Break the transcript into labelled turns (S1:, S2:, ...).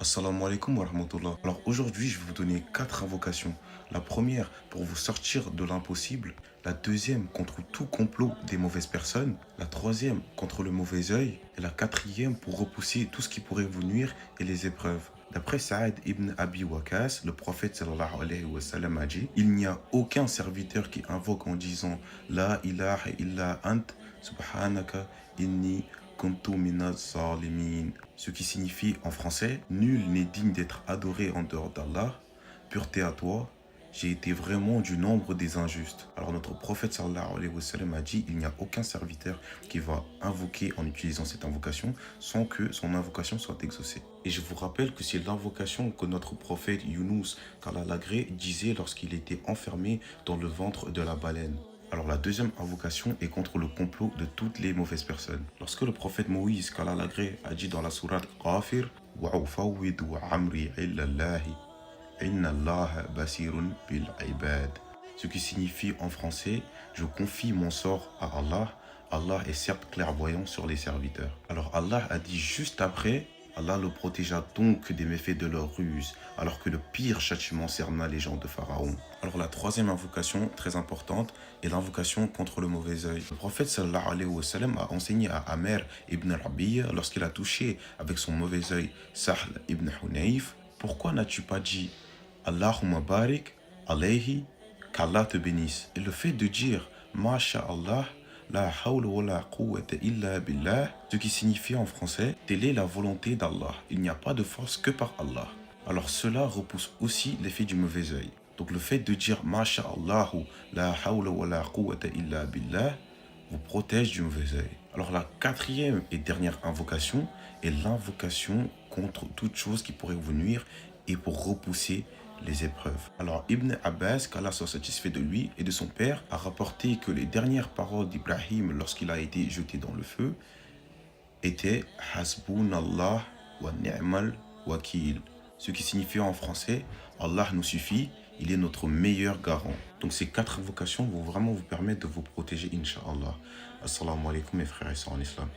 S1: Assalamu alaikum wa rahmatullah. Alors aujourd'hui, je vais vous donner 4 invocations. La première pour vous sortir de l'impossible. La deuxième contre tout complot des mauvaises personnes. La troisième contre le mauvais œil. Et la quatrième pour repousser tout ce qui pourrait vous nuire et les épreuves. D'après Saad ibn Abi Waqas, le prophète sallallahu alayhi wa sallam a dit: il n'y a aucun serviteur qui invoque en disant La ilaha illa ant subhanaka inni kuntu minaz zalimin. Ce qui signifie en français: nul n'est digne d'être adoré en dehors d'Allah. Pureté à toi, j'ai été vraiment du nombre des injustes. Alors notre prophète sallallahu alayhi wa sallam a dit: il n'y a aucun serviteur qui va invoquer en utilisant cette invocation sans que son invocation soit exaucée. Et je vous rappelle que c'est l'invocation que notre prophète Younous, qu'Allah l'agré, disait lorsqu'il était enfermé dans le ventre de la baleine. Alors la deuxième invocation est contre le complot de toutes les mauvaises personnes. Lorsque le prophète Moïse, qu'Allah l'agré, a dit dans la sourate Ghafir: Wa ufawwidu amri illa Allahi, inna Allah basirun bil ibad. Ce qui signifie en français: je confie mon sort à Allah. Allah est certes clairvoyant sur les serviteurs. Alors Allah a dit juste après: Allah le protégea donc des méfaits de leur ruse, alors que le pire châtiment cerna les gens de Pharaon. Alors la troisième invocation, très importante, est l'invocation contre le mauvais œil. Le prophète sallallahu alayhi wa sallam a enseigné à Amer ibn Rabi'a, lorsqu'il a touché avec son mauvais œil Sahl ibn Hunayf: pourquoi n'as-tu pas dit Allahumma barik alayhi, qu'Allah te bénisse? Et le fait de dire Masha'Allah, la hawla wa la quwwata illa billah, ce qui signifie en français: telle est la volonté d'Allah, il n'y a pas de force que par Allah. Alors cela repousse aussi l'effet du mauvais œil. Donc le fait de dire Masha'Allah, la hawla wa la quwwata illa billah vous protège du mauvais œil. Alors la quatrième et dernière invocation est l'invocation contre toute chose qui pourrait vous nuire et pour repousser les épreuves. Alors Ibn Abbas, qu'Allah soit satisfait de lui et de son père, a rapporté que les dernières paroles d'Ibrahim lorsqu'il a été jeté dans le feu étaient Hasbunallah wa ni'mal wakil, ce qui signifie en français: Allah nous suffit, il est notre meilleur garant. Donc ces 4 invocations vont vraiment vous permettre de vous protéger, Inch'Allah. Assalamu alaikum mes frères et sœurs en islam.